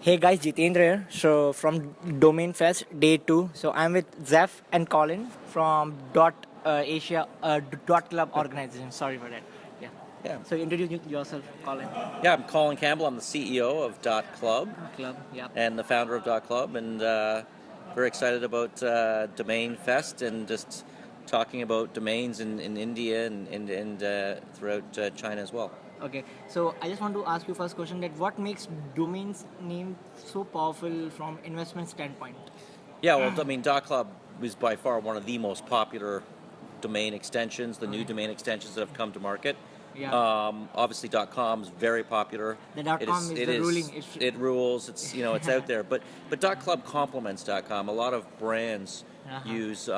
Hey guys, Jitendra here. So from Domainfest Day 2. So I'm with Jeff and Colin from Asia Club organization. Sorry for that. Yeah. Yeah. So introduce yourself, Colin. Yeah, I'm Colin Campbell. I'm the CEO of Club Club. Yeah. and the founder of Club, and very excited about Domainfest and just talking about domains in India and throughout China as well. Okay. So I just want to ask you first question that what makes domains name so powerful from investment standpoint? Yeah, well, I mean, Club is by far one of the most popular domain extensions, the new domain extensions that have come to market. Yeah. Obviously, .com is very popular. The .com is the ruling. It rules. It's it's out there. But .club complements .com. A lot of brands use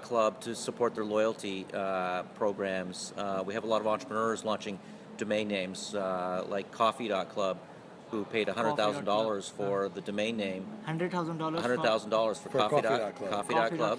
.club to support their loyalty programs. We have a lot of entrepreneurs launching domain names like Coffee.club, who paid $100,000 for the domain name. $100,000. $100,000 for Coffee.club. Coffee.club.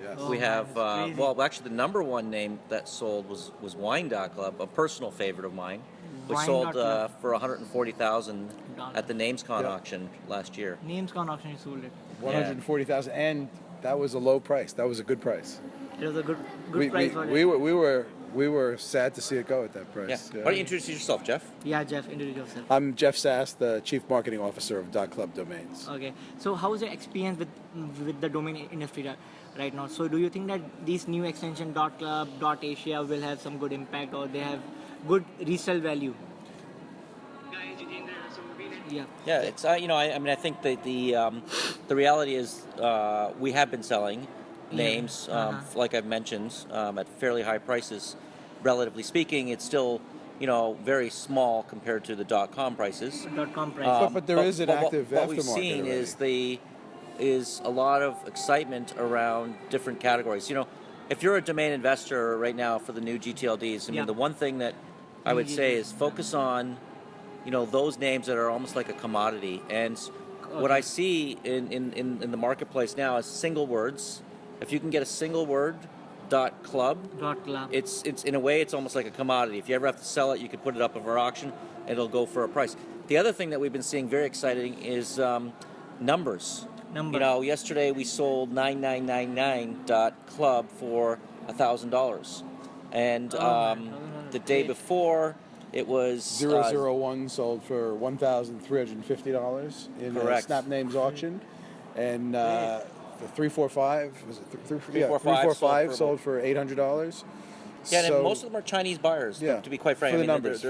Yes. We have, actually, the number one name that sold was Wine.club, a personal favorite of mine. We sold for $140,000 at the NamesCon auction last year. NamesCon auction, you sold it. $140,000, and that was a low price. That was a good price. It was a good price for it. We were sad to see it go at that price. Yeah. Why don't you introduce yourself, Jeff? Yeah, Jeff, introduce yourself. I'm Jeff Sass, the Chief Marketing Officer of .club Domains. Okay. So how is your experience with the domain industry right now? So do you think that these new extension .club, .asia will have some good impact, or they have good resale value? Yeah. Yeah, it's I think that the reality is we have been selling names like I've mentioned at fairly high prices. Relatively speaking, it's still very small compared to the .com prices. .com prices. But there is an active aftermarket. What we've seen is a lot of excitement around different categories. If you're a domain investor right now for the new gTLDs, I mean, the one thing that I would say is focus on those names that are almost like a commodity. And what I see in the marketplace now is single words. If you can get a single word .club, it's in a way it's almost like a commodity. If you ever have to sell it, you could put it up for auction, and it'll go for a price. The other thing that we've been seeing very exciting is numbers. Yesterday we sold 9999.club for $1,000, and the day before it was 001 sold for $1,350 in a Snap Names auction, and the 345 was it 345 sold for $800. Yeah, and most of them are Chinese buyers. To be quite frank, for the numbers.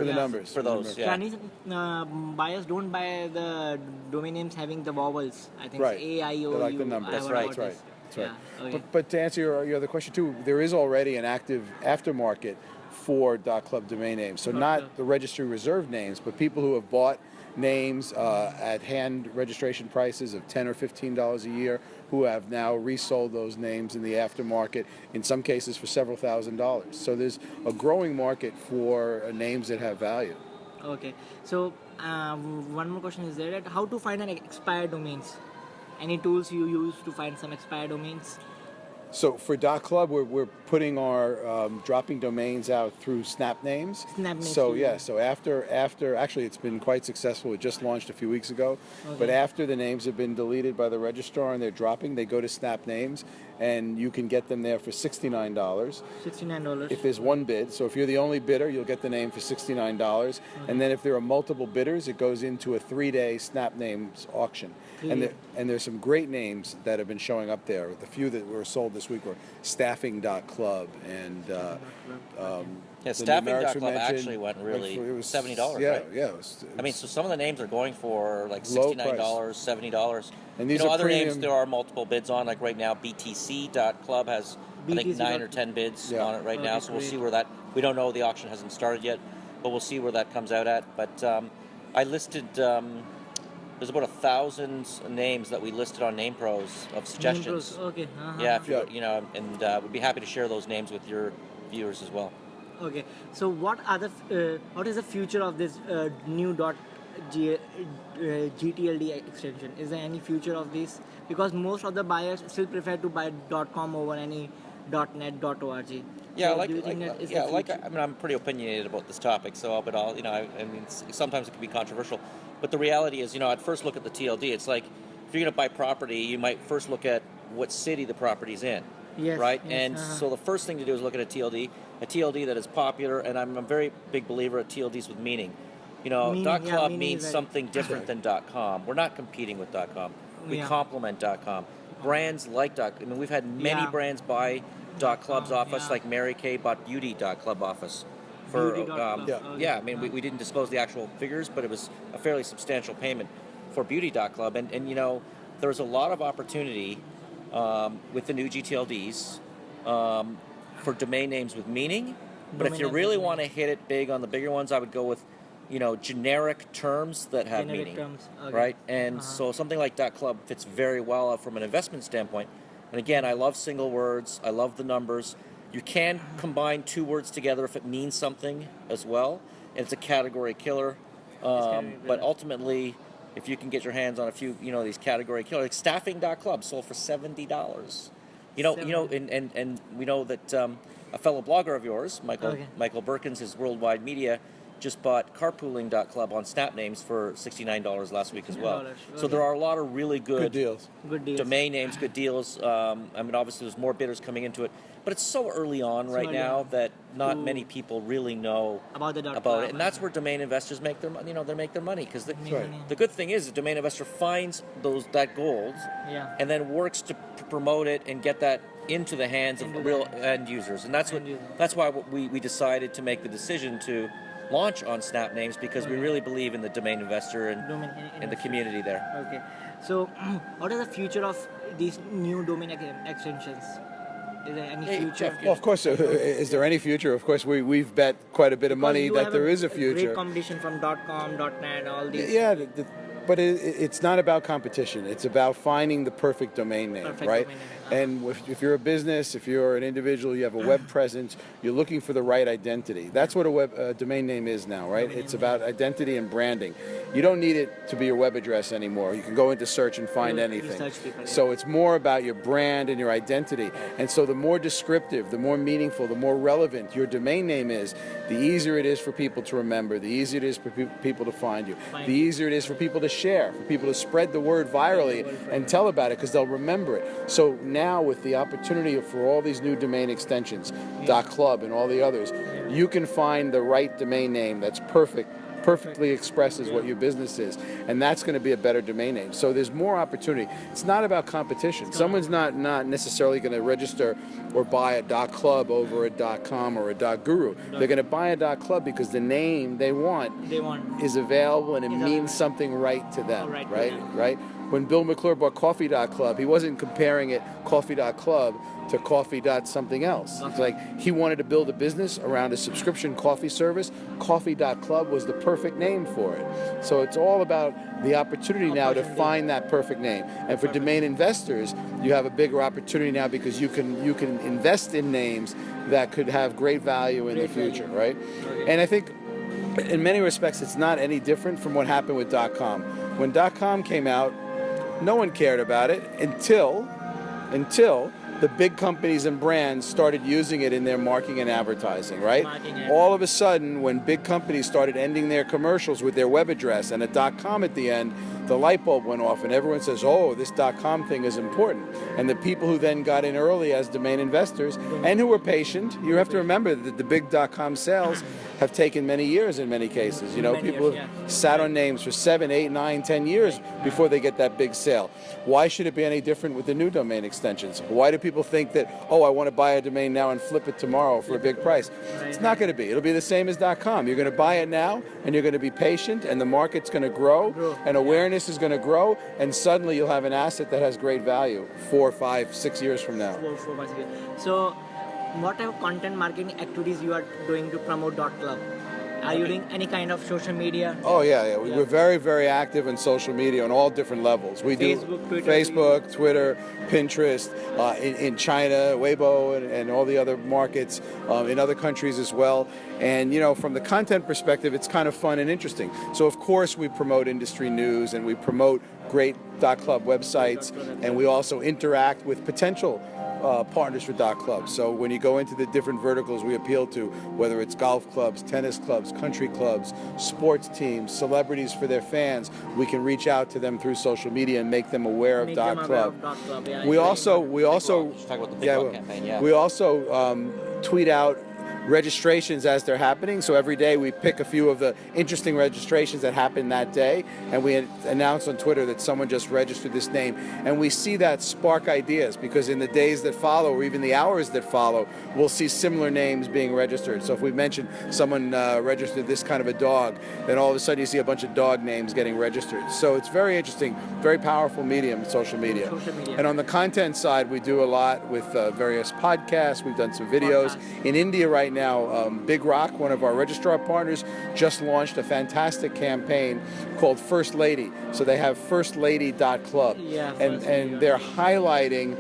Chinese buyers don't buy the domain names having the vowels. I think right. A, I, O, U. They like the numbers. That's right. Yeah. Okay. But to answer your other question too, there is already an active aftermarket for .club domain names. So not the registry reserved names, but people who have bought names at hand registration prices of $10 or $15 a year, who have now resold those names in the aftermarket, in some cases for several $1,000s. So there's a growing market for names that have value. Okay. So one more question is there that how to find an expired domains? Any tools you use to find some expired domains? So for .club, we're putting our dropping domains out through Snap Names. So after actually it's been quite successful. It just launched a few weeks ago. Okay. But after the names have been deleted by the registrar and they're dropping, they go to Snap Names, and you can get them there for $69. $69. If there's one bid. So if you're the only bidder, you'll get the name for $69. Okay. And then if there are multiple bidders, it goes into a 3-day Snap Names auction. And there's some great names that have been showing up there. The few that were sold this week were Staffing.club and Staffing.club actually went really it was $70, right? Yeah. I mean, so some of the names are going for like $69, $70. And these are other premium names there are multiple bids on. Like right now, BTC.club has I think 9 or 10 bids on it right now. So we'll see where that. We don't know. The auction hasn't started yet, but we'll see where that comes out at. But I listed. There's about 1,000 names that we listed on NamePros of suggestions. Okay. Yeah, if and we'd be happy to share those names with your viewers as well. Okay. So what is the future of this new gTLD extension? Is there any future of this? Because most of the buyers still prefer to buy .com over any .net, .org. Yeah, So do you think that is the future? I mean, I'm pretty opinionated about this topic, so, but I'll, I mean, sometimes it can be controversial, but the reality is, at first look at the TLD, it's like, if you're going to buy property, you might first look at what city the property's in, Yes, right? yes, And so the first thing to do is look at a TLD that is popular, and I'm a very big believer of TLDs with meaning. Meaning, .club meaning means is right. something different than .com. We're not competing with .com. We Yeah. complement .com. Brands like I mean, we've had many Yeah. brands buy .club's office, yeah. like Mary Kay bought Beauty.club office. For Beauty.club, yeah. okay. yeah, I mean, we didn't disclose the actual figures, but it was a fairly substantial payment for Beauty.club, and there's a lot of opportunity with the new gTLDs for domain names with meaning. But if you Domain really names with want to hit it big on the bigger ones, I would go with generic terms that have Generic meaning, terms, okay. right? And so something like .club fits very well from an investment standpoint. And again, I love single words. I love the numbers. You can combine two words together if it means something as well. And it's a category killer. But ultimately, if you can get your hands on a few, these category killers, like staffing.club sold for $70. And we know that a fellow blogger of yours, Michael Birkins, his Worldwide Media, just bought carpooling.club on Snap Names for $69 last week as well. So there are a lot of really good deals. Good deals. domain names, good deals. I mean, obviously there's more bidders coming into it, but it's so early on right now that not many people really know About the about it, and that's where domain investors make their money. They make their money because the good thing is the domain investor finds that gold, Yeah. and then works to promote it and get that into the hands of real end users, and that's why we decided to make the decision to launch on Snap Names, because we really believe in the domain investor and the community there. Okay. So, what is the future of these new domain extensions? Is there any future? Well, of course, is there any future? Of course, we've bet quite a bit of money that there is a future. Great competition from .com, .net, all these. Yeah, but it's not about competition. It's about finding the perfect domain name, right? Domain name. And if you're a business, if you're an individual, you have a web presence, you're looking for the right identity. That's what a domain name is now, right? It's about identity and branding. You don't need it to be your web address anymore. You can go into search and find anything. So it's more about your brand and your identity. And so the more descriptive, the more meaningful, the more relevant your domain name is, the easier it is for people to remember, the easier it is for people to find you, the easier it is for people to share, for people to spread the word virally and tell about it, because they'll remember it. So now with the opportunity for all these new domain extensions, .club and all the others, you can find the right domain name that's perfectly expresses what your business is, and that's going to be a better domain name. So there's more opportunity. It's not about competition. Someone's not necessarily going to register or buy a .club over a .com or a .guru. They're going to buy a .club because the name they want is available and it means something right to them, right? When Bill McClure bought Coffee.club, he wasn't comparing it Coffee.club to Coffee. Something else. It's like he wanted to build a business around a subscription coffee service. Coffee.club was the perfect name for it. So it's all about the opportunity now to find that perfect name. And for domain investors, you have a bigger opportunity now because you can invest in names that could have great value in the future, right? And I think in many respects it's not any different from what happened with .com. When .com came out, no one cared about it until the big companies and brands started using it in their marketing and advertising, right? All of a sudden, when big companies started ending their commercials with their web address and a .com at the end, the light bulb went off and everyone says, oh, this .com thing is important. And the people who then got in early as domain investors and who were patient, you have to remember that the big .com sales have taken many years in many cases. People have sat on names for 7, 8, 9, 10 years before they get that big sale. Why should it be any different with the new domain extensions? Why do people think that, oh, I want to buy a domain now and flip it tomorrow for a big price? It's not going to be. It'll be the same as .com. You're going to buy it now and you're going to be patient and the market's going to grow and awareness is going to grow, and suddenly you'll have an asset that has great value 4, 5, 6 years from now. 4, 5 years. So what type of content marketing activities you are doing to promote .club? Are you doing any kind of social media? Oh, yeah. We're very, very active in social media on all different levels. We do Facebook, Twitter, Pinterest, in China, Weibo, and all the other markets, in other countries as well. And, from the content perspective, it's kind of fun and interesting. So, of course, we promote industry news and we promote great .club websites, and we also interact with potential partners for .club. So when you go into the different verticals we appeal to, whether it's golf clubs, tennis clubs, country clubs, sports teams, celebrities for their fans, we can reach out to them through social media and make them aware of .club. Yeah, We also Just talk about the Big Blog campaign, yeah. we also tweet out registrations as they're happening. So every day we pick a few of the interesting registrations that happen that day, and we announce on Twitter that someone just registered this name. And we see that spark ideas, because in the days that follow, or even the hours that follow, we'll see similar names being registered. So if we mention someone registered this kind of a dog, then all of a sudden you see a bunch of dog names getting registered. So it's very interesting, very powerful medium, social media. And on the content side, we do a lot with various podcasts. We've done some videos. In India right now, Big Rock, one of our registrar partners, just launched a fantastic campaign called First Lady. So they have firstlady.club, and they're highlighting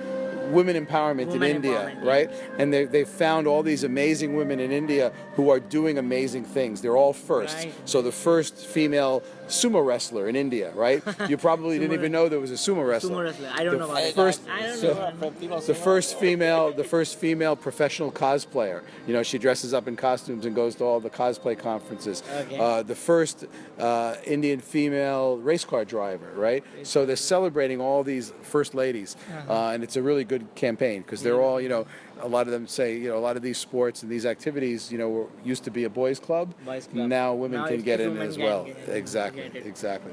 women empowerment in India, right? And they found all these amazing women in India who are doing amazing things. They're all first. So the first female sumo wrestler in India, right? You probably didn't even know there was a sumo wrestler. Sumo wrestler. I don't know about it. The first female professional cosplayer. You know, she dresses up in costumes and goes to all the cosplay conferences. The first Indian female race car driver, right? So they're celebrating all these first ladies, and it's a really good campaign, because they're all, you know, a lot of them say, you know, a lot of these sports and these activities, you know, used to be a boys' club. Now women can get in as well. Exactly.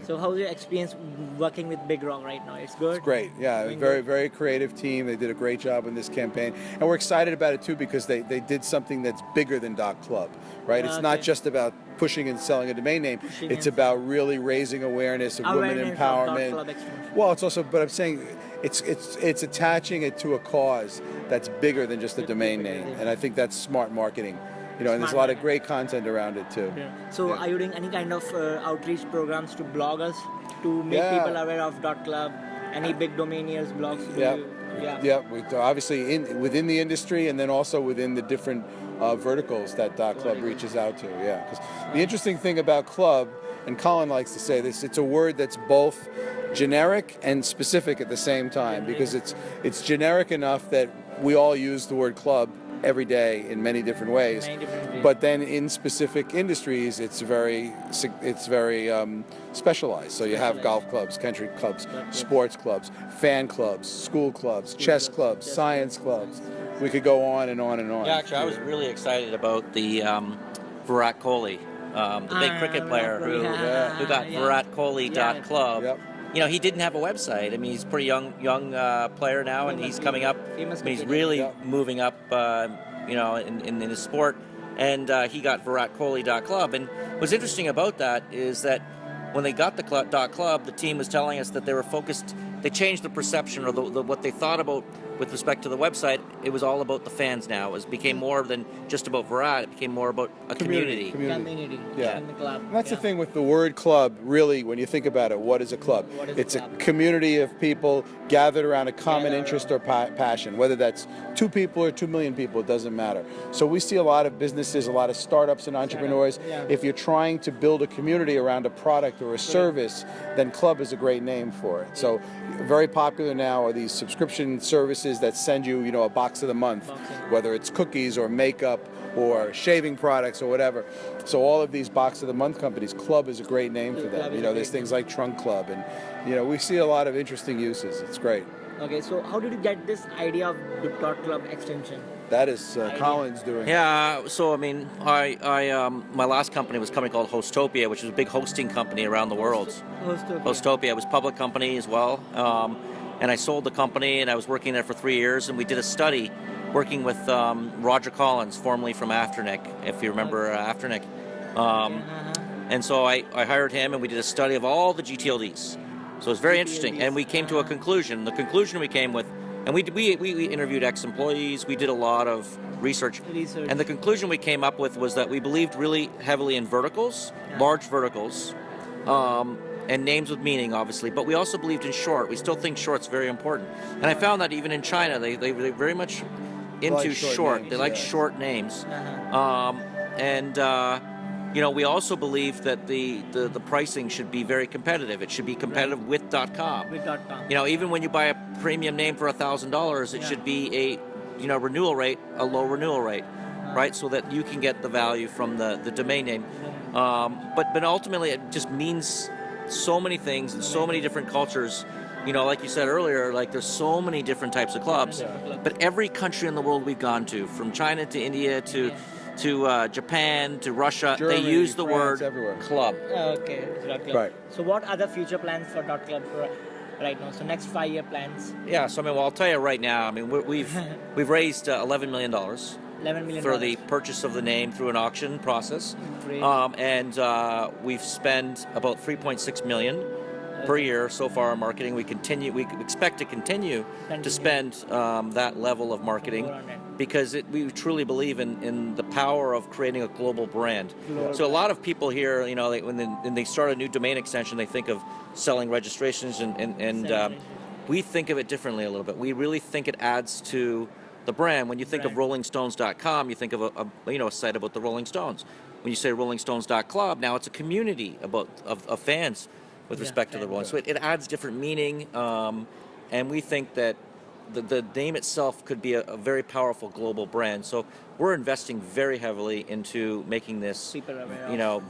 So how's your experience working with Big Rock right now? It's good? It's great, yeah. Very creative team. They did a great job in this campaign. And we're excited about it too, because they did something that's bigger than .club, right? It's not just about pushing and selling a domain name. It's about really raising awareness of women empowerment. Well, it's also, but I'm saying it's attaching it to a cause that's bigger than just a domain name. And I think that's smart marketing. You know, and there's a lot of great content around it too. So are you doing any kind of outreach programs to bloggers to make people aware of .club? Any big domainiers blogs? We obviously within the industry, and then also within the different verticals that .club reaches out to. Yeah, because the interesting thing about club, and Colin likes to say this, it's a word that's both generic and specific at the same time, because it's generic enough that we all use the word club every day in many different ways, but then in specific industries it's very specialized. So you have golf clubs, country clubs, sports clubs, fan clubs, school clubs, chess clubs, science clubs. We could go on and on and on. Yeah, actually I was really excited about the Virat Kohli, the big cricket player who got ViratKohli.club. You know, he didn't have a website. I mean, he's a pretty young player now, and he's coming up. I mean, he's really moving up, you know, in his sport. And he got ViratKohli.club. And what's interesting about that is that when they got the .club, the team was telling us that they were focused. They changed the perception, or what they thought about with respect to the website. It was all about the fans now. It became more than just about Virat. It became more about a community. Yeah. And that's the thing with the word club, really, when you think about it, what is a club? It's a community of people gathered around a common interest or passion, whether that's 2 people or 2 million people, it doesn't matter. So we see a lot of businesses, a lot of startups and entrepreneurs. If you're trying to build a community around a product or a service, then club is a great name for it. So very popular now are these subscription services that send you, you know, a box of the month, whether it's cookies or makeup or shaving products or whatever. So all of these box of the month companies, club is a great name for them. You know, there's things like Trunk Club, and you know, we see a lot of interesting uses. It's great. Okay, so how did you get this idea of the .club extension? That is Colin's doing. Yeah, so I mean, my last company was a company called Hostopia, which was a big hosting company around the world. Hostopia was a public company as well. And I sold the company, and I was working there for 3 years, and we did a study working with Roger Collins, formerly from Afternic, if you remember Afternic. And so I hired him, and we did a study of all the gTLDs. So it was very interesting, and we came to a conclusion. The conclusion we came with, and we interviewed ex-employees, we did a lot of research, and the conclusion we came up with was that we believed really heavily in verticals, large verticals, and names with meaning, obviously, but we also believed in short. We still think short's very important. And I found that even in China, they're very much into short. They like short names. we also believe that the pricing should be very competitive. It should be competitive with .com. With .com. Even when you buy a premium name for $1,000, it should be a renewal rate, a low renewal rate, right? So that you can get the value from the domain name. But ultimately, it just means so many things and so many different cultures. Like you said earlier, like there's so many different types of clubs. But every country in the world we've gone to, from China to India to Japan to Russia, Germany, they use the France, word everywhere. club. Okay, .club. Right. So what are the future plans for .club right now? So next 5-year plans. Yeah. So I'll tell you right now. We've raised $11 million. $11 million for the purchase of the name through an auction process. Great. And we've spent about $3.6 million per year so far on marketing. We expect to continue to spend that level of marketing because we truly believe in the power of creating a global brand. So a lot of people here, when they start a new domain extension, they think of selling registrations and we think of it differently a little bit. We really think it adds to the brand. When you think of RollingStones.com, you think of a site about the Rolling Stones. When you say RollingStones.club, now it's a community of fans with respect to the Rolling Stones. So it adds different meaning, and we think that the name itself could be a very powerful global brand. So we're investing very heavily into making this,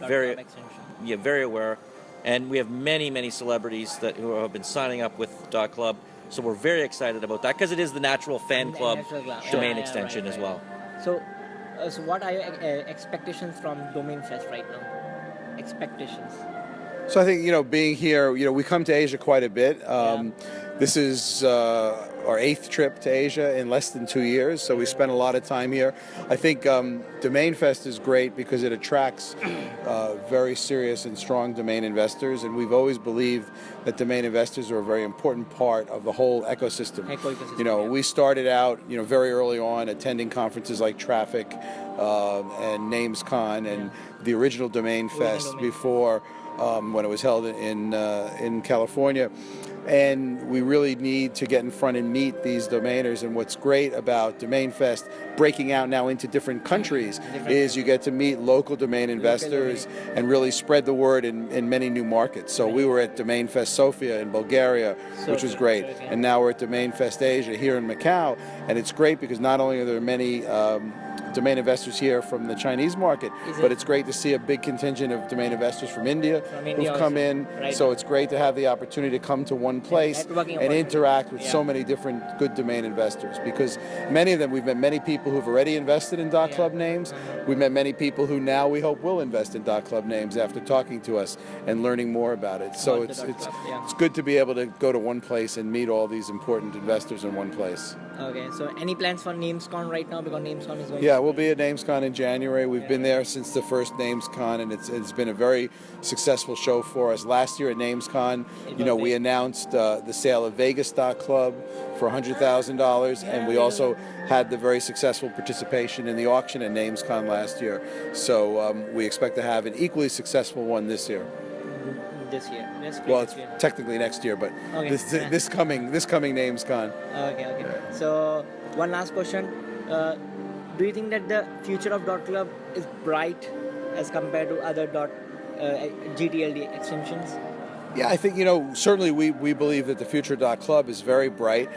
very aware. And we have many celebrities who have been signing up with .club. So we're very excited about that because it is the natural fan club domain extension as well. So what are your expectations from DomainFest right now? Expectations. So I think, being here, we come to Asia quite a bit. This is our 8th trip to Asia in less than 2 years, so we spent a lot of time here. I think DomainFest is great because it attracts very serious and strong domain investors, and we've always believed that domain investors are a very important part of the whole ecosystem. We started out, very early on attending conferences like Traffic and NamesCon and the original DomainFest before when it was held in California. And we really need to get in front and meet these domainers. And what's great about DomainFest breaking out now into different countries is you get to meet local domain investors and really spread the word in many new markets. So we were at DomainFest Sofia in Bulgaria, which was great. And now we're at DomainFest Asia here in Macau. And it's great because not only are there many domain investors here from the Chinese market, but it's great to see a big contingent of domain investors from India who've come in. So it's great to have the opportunity to come to one place and interact with so many different good domain investors, because many of them, we've met many people who've already invested in .club names. We've met many people who now we hope will invest in .club names after talking to us and learning more about it. So it's good to be able to go to one place and meet all these important investors in one place. Okay, so any plans for NamesCon right now? Because NamesCon is going we'll be at NamesCon in January. We've been there since the first NamesCon, and it's been a very successful show for us. Last year at NamesCon, we announced the sale of Vegas.club for $100,000, and we also had the very successful participation in the auction at NamesCon last year. So we expect to have an equally successful one this year. This year. Well, it's technically next year, but this coming NamesCon. Okay. So one last question: do you think that the future of .club is bright as compared to other gTLD extensions? Yeah, I think certainly we believe that the future of .club is very bright.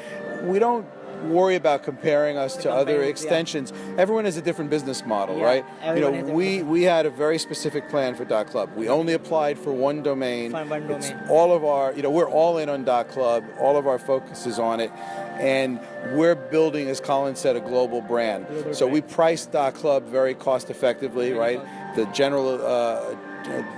We don't worry about comparing us to other extensions. Everyone has a different business model, right? We had a very specific plan for .club. We only applied for one domain. It's all of our, we're all in on .club. All of our focus is on it, and we're building, as Colin said, a global brand. So we priced .club very cost effectively, right? The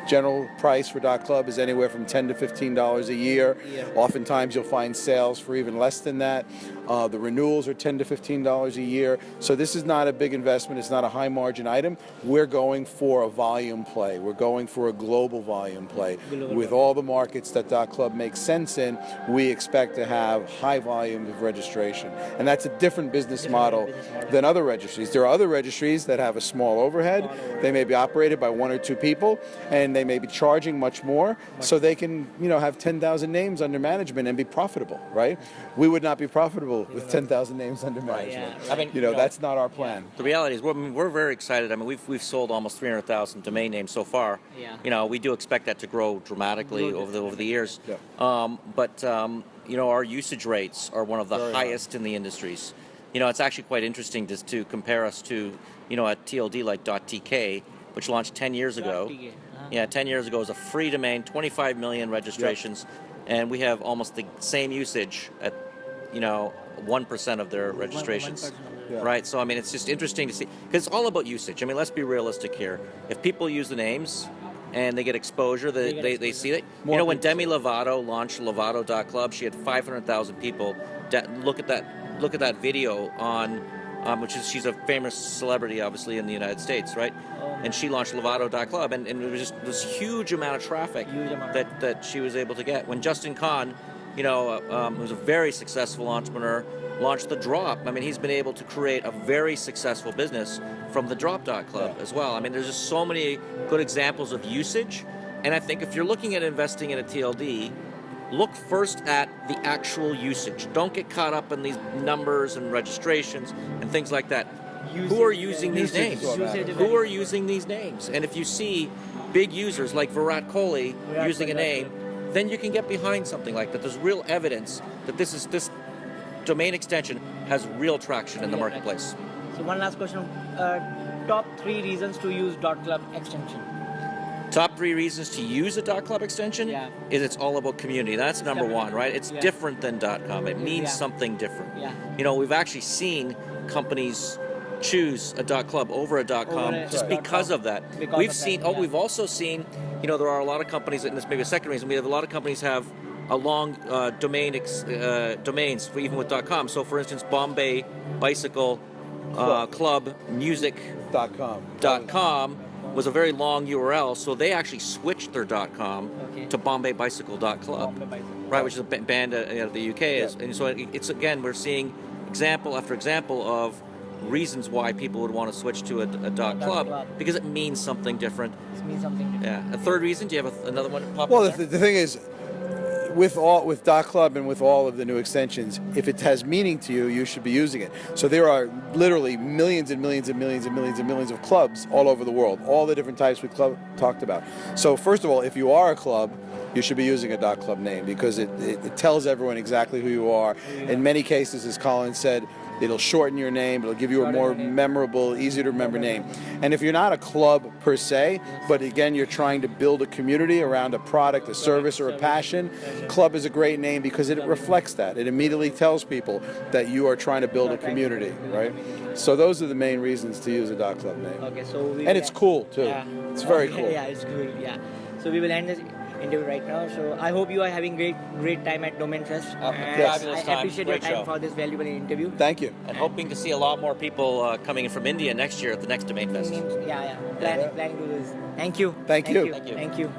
general price for .club is anywhere from $10 to $15 a year. Oftentimes you'll find sales for even less than that. The renewals are $10 to $15 a year. So this is not a big investment. It's not a high margin item. We're going for a volume play. We're going for a global volume play. With all the markets that .club makes sense in, we expect to have high volume of registration. And that's a different business model than other registries. There are other registries that have a small overhead. They may be operated by 1 or 2 people, and they may be charging much more, so they can, have 10,000 names under management and be profitable, right? We would not be profitable with 10,000 names under management. I mean, that's not our plan. The reality is, we're very excited. I mean, we've sold almost 300,000 domain names so far. Yeah. We do expect that to grow dramatically over the years. Yeah. But our usage rates are one of the highest in the industries. It's actually quite interesting just to compare us to, a TLD like .tk, which launched 10 years ago. Yeah, 10 years ago, it was a free domain, 25 million registrations, and we have almost the same usage at, 1% of their registrations. 1%. Right? So, I mean, it's just interesting to see, because it's all about usage. I mean, let's be realistic here. If people use the names and they get exposure, they see that. When Demi Lovato launched Lovato.club, she had 500,000 people look at that video on, she's a famous celebrity, obviously, in the United States, right? And she launched Lovato.club, and it was just this huge amount of traffic that she was able to get. When Justin Kahn, who's a very successful entrepreneur, launched The Drop, I mean, he's been able to create a very successful business from the Drop.club as well. I mean, there's just so many good examples of usage, and I think if you're looking at investing in a TLD, look first at the actual usage. Don't get caught up in these numbers and registrations and things like that. Who are using these names? Who are using these names? And if you see big users like Virat Kohli using a name, then you can get behind something like that. There's real evidence that this domain extension has real traction in the marketplace. So one last question. Top 3 reasons to use .club extension. Top 3 reasons to use a .club extension is it's all about community. That's number one, right? It's different than .com. It means something different. We've actually seen companies choose a .club over a .com just because of that. We've also seen, there are a lot of companies, and this may be a second reason, we have a lot of companies have a long domains, even with .com. So, for instance, Bombay Bicycle Club Music.com was a very long URL, so they actually switched their .com to BombayBicycle.club, right, which is a band out of the UK. And so it's, again, we're seeing example after example of reasons why people would want to switch to a .club, because it means something different. It means something different. Yeah. A third reason? Do you have another one? Well, the thing is, with .club and with all of the new extensions, if it has meaning to you, you should be using it. So there are literally millions and millions and millions and millions and millions of clubs all over the world, all the different types we talked about. So first of all, if you are a club, you should be using a .club name, because it tells everyone exactly who you are. In many cases, as Colin said, it'll shorten your name, it'll give you a more memorable, easy to remember name. And if you're not a club per se, but again, you're trying to build a community around a product, a service, or a passion, club is a great name because it reflects that. It immediately tells people that you are trying to build a community, right? So those are the main reasons to use a .club name. Okay, so and it's cool too. It's very cool. Yeah, it's cool. Yeah. So we will end this interview right now. So I hope you are having great time at Domainfest. Fabulous time. I appreciate your time for this valuable interview. Thank you. And hoping to see a lot more people coming in from India next year at the next Domainfest. Planning to do this. Thank you. Thank you. Thank you.